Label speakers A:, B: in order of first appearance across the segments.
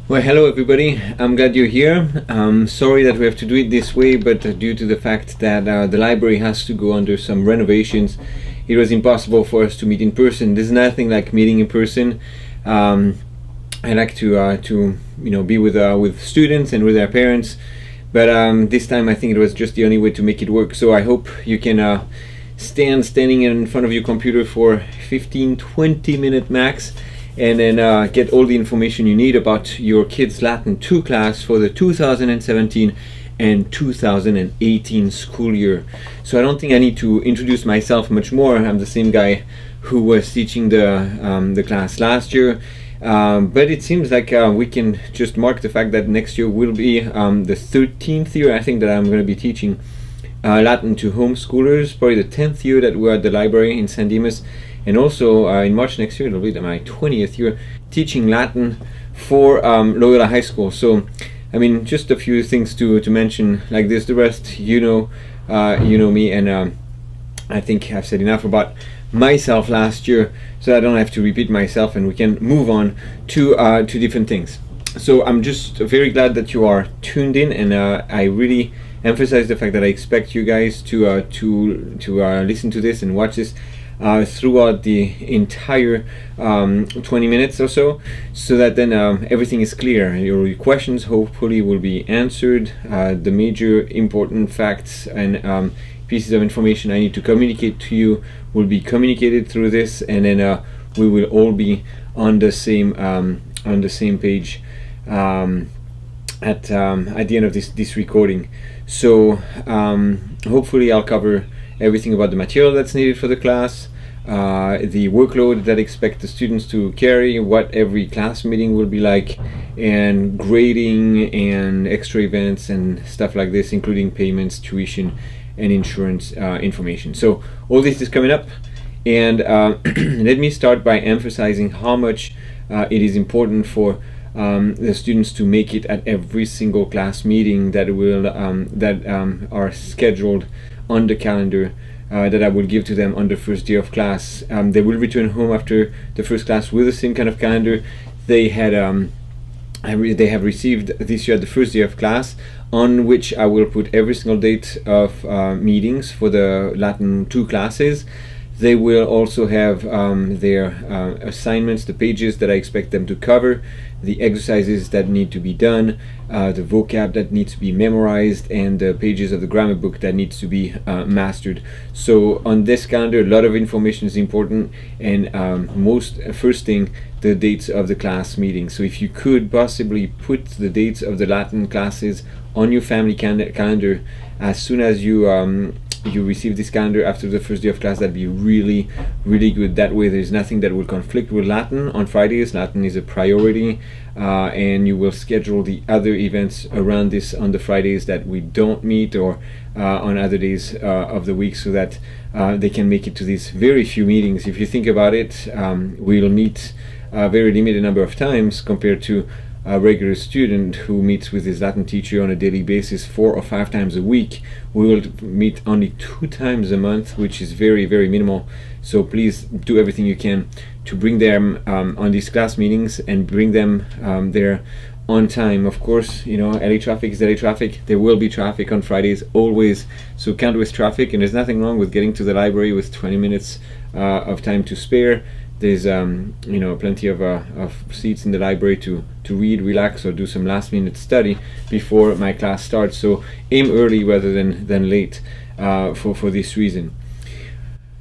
A: Well, hello everybody. I'm glad you're here. Sorry that we have to do it this way, but due to the fact that the library has to go under some renovations, it was impossible for us to meet in person. There's nothing like meeting in person. I like to be with students and with their parents, but this time I think it was just the only way to make it work. So I hope you can standing in front of your computer for 15-20 minute max, and then get all the information you need about your kids' Latin 2 class for the 2017 and 2018 school year. So I don't think I need to introduce myself much more. I'm the same guy who was teaching the class last year, but it seems like we can just mark the fact that next year will be the 13th year I think that I'm going to be teaching Latin to homeschoolers, probably the 10th year that we're at the library in San Dimas, and also in March next year it'll be my 20th year teaching Latin for Loyola High School. So I mean, just a few things to mention like this. The rest you know me, and I think I've said enough about myself last year, so I don't have to repeat myself, and we can move on to different things. So I'm just very glad that you are tuned in, and I really emphasize the fact that I expect you guys to listen to this and watch this throughout the entire 20 minutes or so that then everything is clear. Your questions hopefully will be answered. The major important facts and pieces of information I need to communicate to you will be communicated through this, and then we will all be on the same page at the end of this recording. So hopefully I'll cover everything about the material that's needed for the class, the workload that I expect the students to carry, what every class meeting will be like, and grading and extra events and stuff like this, including payments, tuition, and insurance information. So all this is coming up, and let me start by emphasizing how much it is important for the students to make it at every single class meeting that are scheduled on the calendar that I will give to them on the first day of class. They will return home after the first class with the same kind of calendar they have received this year at the first day of class, on which I will put every single date of meetings for the Latin 2 classes. They will also have their assignments, the pages that I expect them to cover, the exercises that need to be done, the vocab that needs to be memorized, and the pages of the grammar book that needs to be mastered. So on this calendar, a lot of information is important, and first thing, the dates of the class meetings. So if you could possibly put the dates of the Latin classes on your family calendar as soon as you receive this calendar after the first day of class, that'd be really, really good. That way there's nothing that will conflict with Latin on Fridays. Latin is a priority, and you will schedule the other events around this on the Fridays that we don't meet, or on other days of the week, so that they can make it to these very few meetings. If you think about it, we'll meet a very limited number of times compared to a regular student who meets with his Latin teacher on a daily basis 4 or 5 times a week. We will meet only 2 times a month, which is very, very minimal. So please do everything you can to bring them on these class meetings, and bring them there on time. Of course, LA traffic is LA traffic. There will be traffic on Fridays always, so count with traffic, and there's nothing wrong with getting to the library with 20 minutes of time to spare. There's plenty of seats in the library to read, relax, or do some last minute study before my class starts. So aim early rather than late for this reason.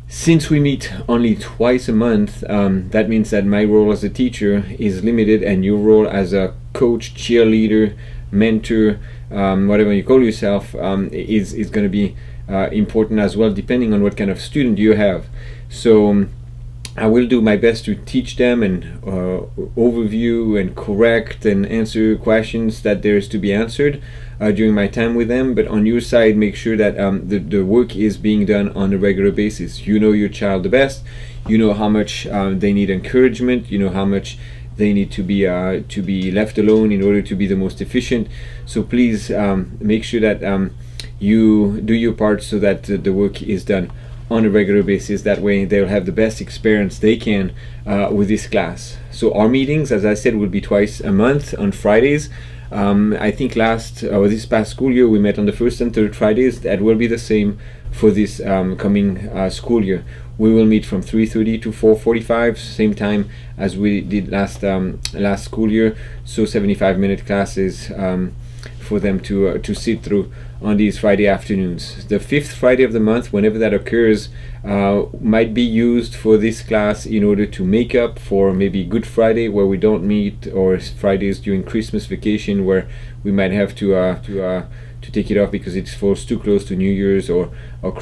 A: Since we meet only twice a month, that means that my role as a teacher is limited, and your role as a coach, cheerleader, mentor, whatever you call yourself, is going to be important as well, depending on what kind of student you have. So I will do my best to teach them and overview and correct and answer questions that there is to be answered during my time with them. But on your side, make sure that the work is being done on a regular basis. You know your child the best. You know how much they need encouragement. You know how much they need to be left alone in order to be the most efficient. So please make sure that you do your part so that the work is done on a regular basis. That way they'll have the best experience they can with this class. So our meetings, as I said, will be twice a month on Fridays. I think this past school year we met on the first and third Fridays. That will be the same for this coming school year. We will meet from 3:30 to 4:45, same time as we did last school year. So 75-minute classes for them to sit through on these Friday afternoons. The fifth Friday of the month, whenever that occurs, might be used for this class in order to make up for maybe Good Friday where we don't meet, or Fridays during Christmas vacation where we might have to take it off because it falls too close to New Year's or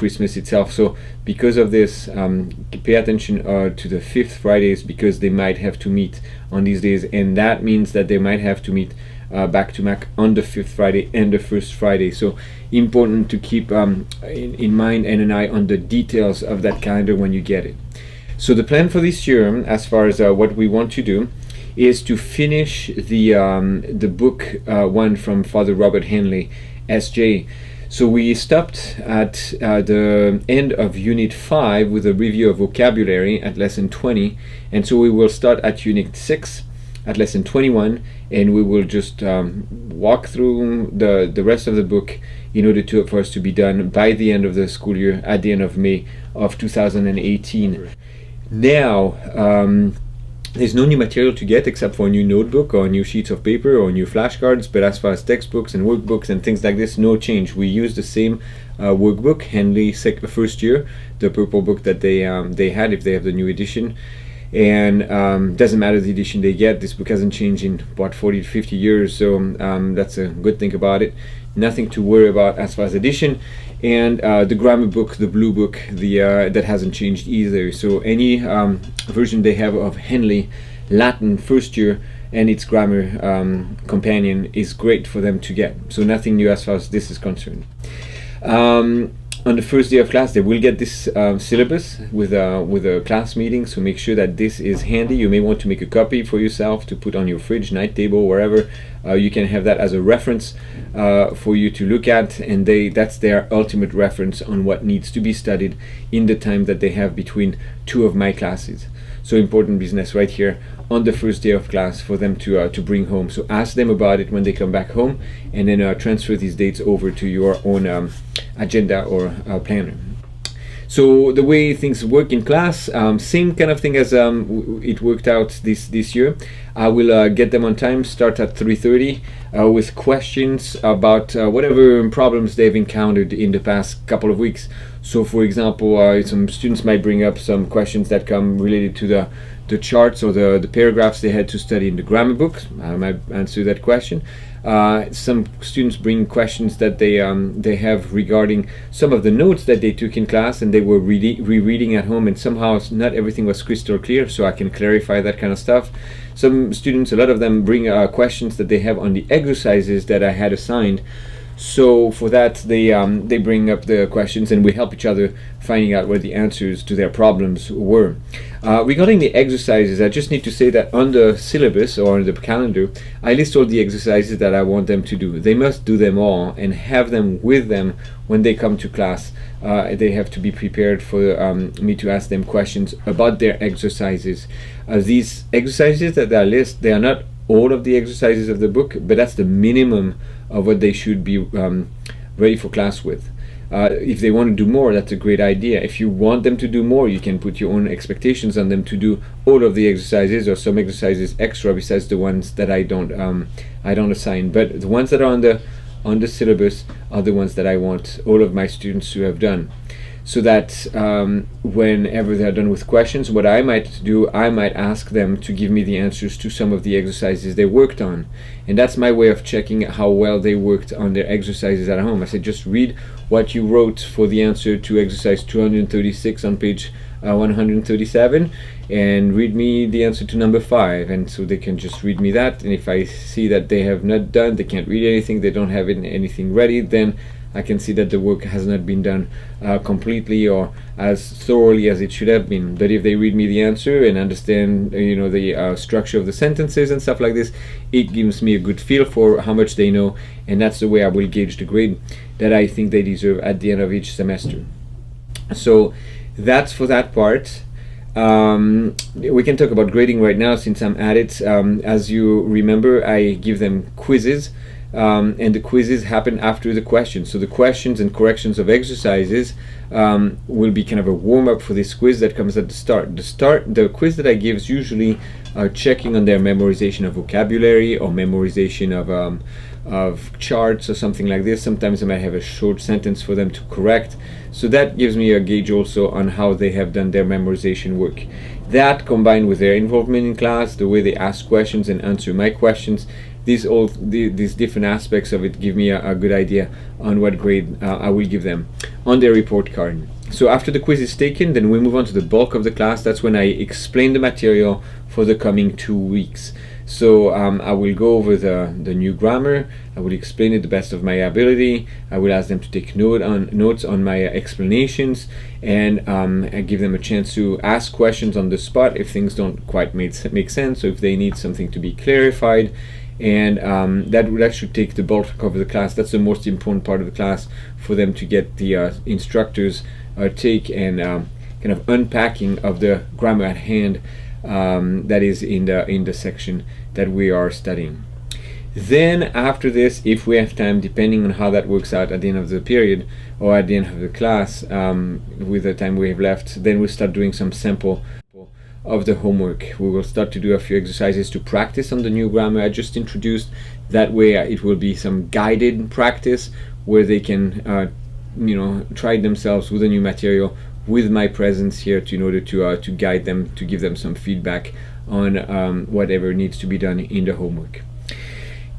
A: Christmas itself. So because of this, pay attention to the fifth Fridays, because they might have to meet on these days, and that means that they might have to meet back to back on the fifth Friday and the first Friday. So important to keep in mind and an eye on the details of that calendar when you get it. So the plan for this year, as far as what we want to do, is to finish the book one from Father Robert Henley, S.J. So we stopped at the end of Unit 5 with a review of vocabulary at Lesson 20, and so we will start at Unit 6 at Lesson 21, and we will just walk through the rest of the book in order for us to be done by the end of the school year, at the end of May of 2018. Now, there's no new material to get except for a new notebook or new sheets of paper or new flashcards, but as far as textbooks and workbooks and things like this, no change. We use the same workbook, Henley first year, the purple book that they had if they have the new edition. And doesn't matter the edition they get, this book hasn't changed in about 40 to 50 years, so that's a good thing about it. Nothing to worry about as far as edition. And the grammar book, the blue book, that hasn't changed either. So any version they have of Henley Latin first year and its grammar companion is great for them to get. So nothing new as far as this is concerned. On the first day of class, they will get this syllabus with a class meeting, so make sure that this is handy. You may want to make a copy for yourself to put on your fridge, night table, wherever. You can have that as a reference for you to look at, and that's their ultimate reference on what needs to be studied in the time that they have between two of my classes. So important business right here on the first day of class for them to bring home. So ask them about it when they come back home, and then transfer these dates over to your own agenda or planner. So the way things work in class, same kind of thing as it worked out this year. I will get them on time, start at 3:30 with questions about whatever problems they've encountered in the past couple of weeks. So for example, some students might bring up some questions that come related to the charts or the paragraphs they had to study in the grammar books. I might answer that question. Some students bring questions that they have regarding some of the notes that they took in class and they were rereading at home, and somehow not everything was crystal clear, so I can clarify that kind of stuff. Some students, a lot of them, bring questions that they have on the exercises that I had assigned. So for that, they bring up the questions and we help each other finding out what the answers to their problems were. Regarding the exercises, I just need to say that on the syllabus or on the calendar, I list all the exercises that I want them to do. They must do them all and have them with them when they come to class. They have to be prepared for me to ask them questions about their exercises. These exercises that I list, they are not all of the exercises of the book, but that's the minimum of what they should be ready for class with. If they want to do more, that's a great idea. If you want them to do more, you can put your own expectations on them to do all of the exercises or some exercises extra besides the ones that I don't assign. But the ones that are on the syllabus are the ones that I want all of my students to have done. So that whenever they're done with questions, what I might do, I might ask them to give me the answers to some of the exercises they worked on. And that's my way of checking how well they worked on their exercises at home. I say, just read what you wrote for the answer to exercise 236 on page 137, and read me the answer to number 5. And so they can just read me that, and if I see that they have not done, they can't read anything, they don't have anything ready, then I can see that the work has not been done completely or as thoroughly as it should have been. But if they read me the answer and understand, the structure of the sentences and stuff like this, it gives me a good feel for how much they know, and that's the way I will gauge the grade that I think they deserve at the end of each semester. So That's for that part. We can talk about grading right now since I'm at it. As you remember, I give them quizzes, and the quizzes happen after the questions. So the questions and corrections of exercises will be kind of a warm-up for this quiz that comes at the start. The quiz that I give is usually checking on their memorization of vocabulary or memorization of charts or something like this. Sometimes I might have a short sentence for them to correct. So that gives me a gauge also on how they have done their memorization work. That combined with their involvement in class, the way they ask questions and answer my questions, these different aspects of it give me a good idea on what grade I will give them on their report card. So after the quiz is taken, then we move on to the bulk of the class. That's when I explain the material for the coming 2 weeks. So I will go over the new grammar. I will explain it the best of my ability. I will ask them to take notes on my explanations, and I give them a chance to ask questions on the spot if things don't quite make sense, or if they need something to be clarified. And that should take the bulk of the class. That's the most important part of the class, for them to get the instructors take and kind of unpacking of the grammar at hand that is in the section that we are studying. Then after this, if we have time, depending on how that works out at the end of the period or at the end of the class, with the time we have left, then we'll start doing some sample of the homework. We will start to do a few exercises to practice on the new grammar I just introduced. That way it will be some guided practice where they can try themselves with the new material with my presence here in order to guide them, to give them some feedback on whatever needs to be done in the homework.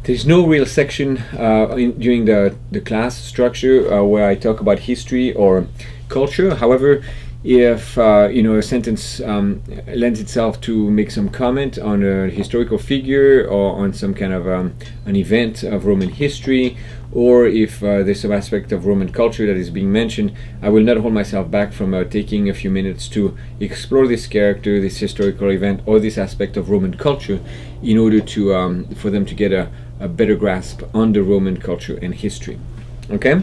A: There's no real section during the class structure where I talk about history or culture. However, if a sentence lends itself to make some comment on a historical figure or on some kind of an event of Roman history, or if there's some aspect of Roman culture that is being mentioned, I will not hold myself back from taking a few minutes to explore this character, this historical event, or this aspect of Roman culture in order to for them to get a better grasp on the Roman culture and history. Okay?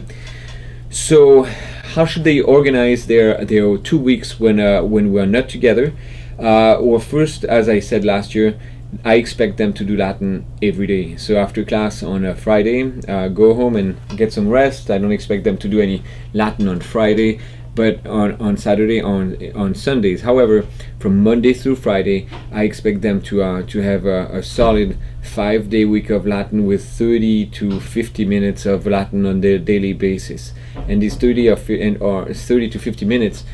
A: So how should they organize their 2 weeks when we are not together? Well, first, as I said last year, I expect them to do Latin every day. So after class on a Friday, go home and get some rest. I don't expect them to do any Latin on Friday, but on Saturday, on Sundays. However, from Monday through Friday, I expect them to have a solid 5-day week of Latin with 30 to 50 minutes of Latin on their daily basis. And these 30 to 50 minutes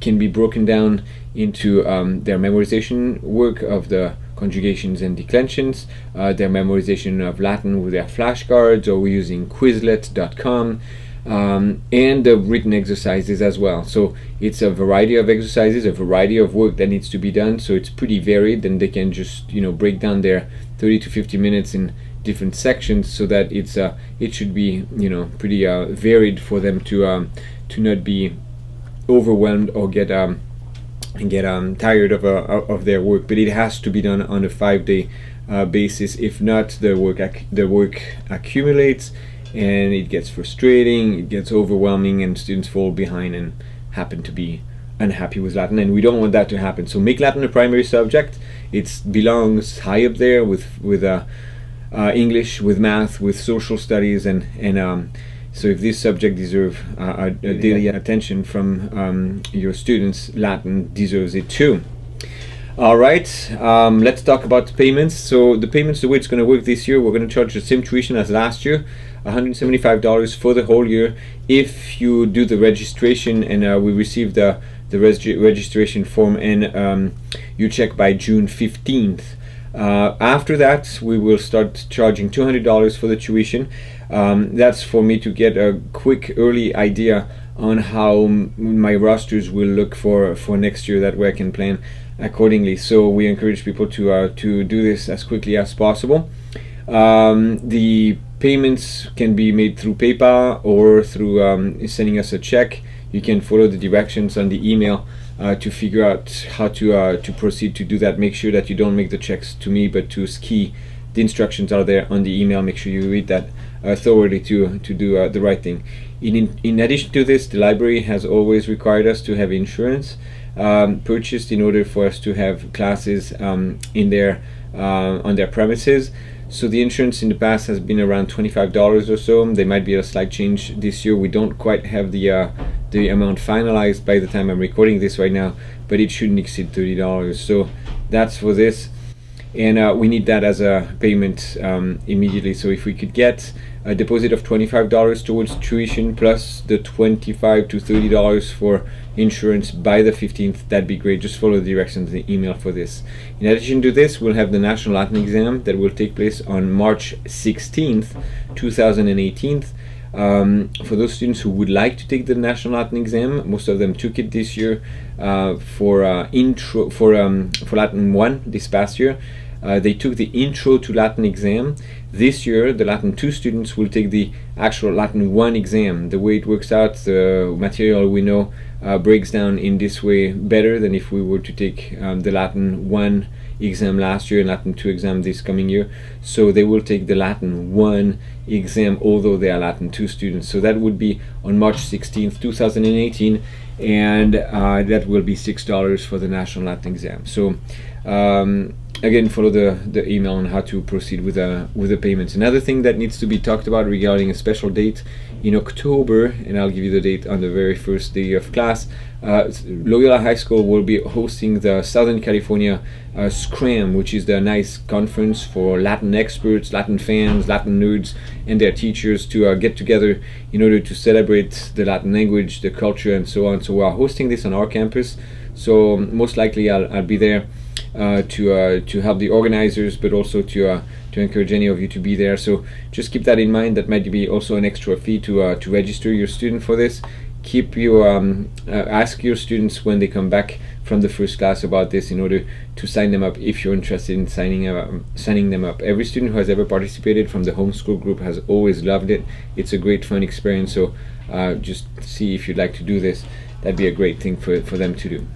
A: can be broken down into their memorization work of the conjugations and declensions, their memorization of Latin with their flashcards, or we're using Quizlet.com, and the written exercises as well. So it's a variety of exercises, a variety of work that needs to be done. So it's pretty varied, and they can just break down their 30 to 50 minutes in different sections, so that it should be pretty varied for them to not be overwhelmed or get tired of their work. But it has to be done on a 5-day basis. If not, the work accumulates and it gets frustrating, it gets overwhelming, and students fall behind and happen to be unhappy with Latin, and we don't want that to happen. So make Latin a primary subject. It belongs high up there with English, with math, with social studies, and so if this subject deserves a daily attention from your students, Latin deserves it too. Alright, let's talk about payments. So the payments, the way it's going to work this year, we're going to charge the same tuition as last year, $175 for the whole year. If you do the registration and we receive the registration form and you check by June 15th. After that, we will start charging $200 for the tuition. That's for me to get a quick early idea on how my rosters will look for next year. That way I can plan accordingly. So we encourage people to do this as quickly as possible. The payments can be made through PayPal or through sending us a check. You can follow the directions on the email to figure out how to proceed to do that. Make sure that you don't make the checks to me, but to Ski. The instructions are there on the email. Make sure you read that thoroughly to do the right thing. In addition to this, the library has always required us to have insurance purchased in order for us to have classes in their on their premises. So the insurance in the past has been around $25 or so. There might be a slight change this year. We don't quite have the amount finalized by the time I'm recording this right now, but it shouldn't exceed $30. So that's for this, and we need that as a payment immediately. So if we could get a deposit of $25 towards tuition plus the $25 to $30 for insurance by the 15th, that'd be great. Just follow the directions in the email for this. In addition to this, we'll have the National Latin exam that will take place on March 16th, 2018. For those students who would like to take the National Latin exam, most of them took it this year for Latin 1 this past year. They took the Intro to Latin exam. This year, the Latin 2 students will take the actual Latin 1 exam. The way it works out, the material we know breaks down in this way better than if we were to take the Latin 1 exam last year and Latin 2 exam this coming year. So they will take the Latin 1 exam although they are Latin 2 students. So that would be on March 16th, 2018, and that will be $6 for the National Latin exam. So again, follow the email on how to proceed with the payments. Another thing that needs to be talked about regarding a special date in October, and I'll give you the date on the very first day of class. Loyola High School will be hosting the Southern California Scram, which is the nice conference for Latin experts, Latin fans, Latin nerds, and their teachers to get together in order to celebrate the Latin language, the culture, and so on. So we are hosting this on our campus. So most likely I'll be there to help the organizers, but also to encourage any of you to be there. So just keep that in mind. That might be also an extra fee to register your student for this. Keep your ask your students when they come back from the first class about this in order to sign them up if you're interested in signing them up. Every student who has ever participated from the homeschool group has always loved it. It's a great fun experience. So just see if you'd like to do this. That'd be a great thing for them to do.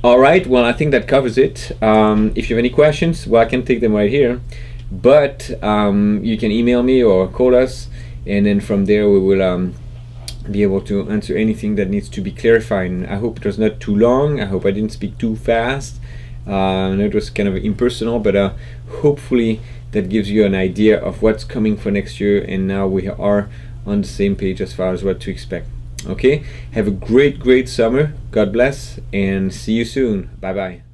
A: All right, well, I think that covers it. If you have any questions, well, I can take them right here, but you can email me or call us, and then from there we will be able to answer anything that needs to be clarified. I hope it was not too long. I hope I didn't speak too fast. I know it was kind of impersonal, but hopefully that gives you an idea of what's coming for next year, and now we are on the same page as far as what to expect. Okay, have a great summer. God bless, and see you soon. Bye bye.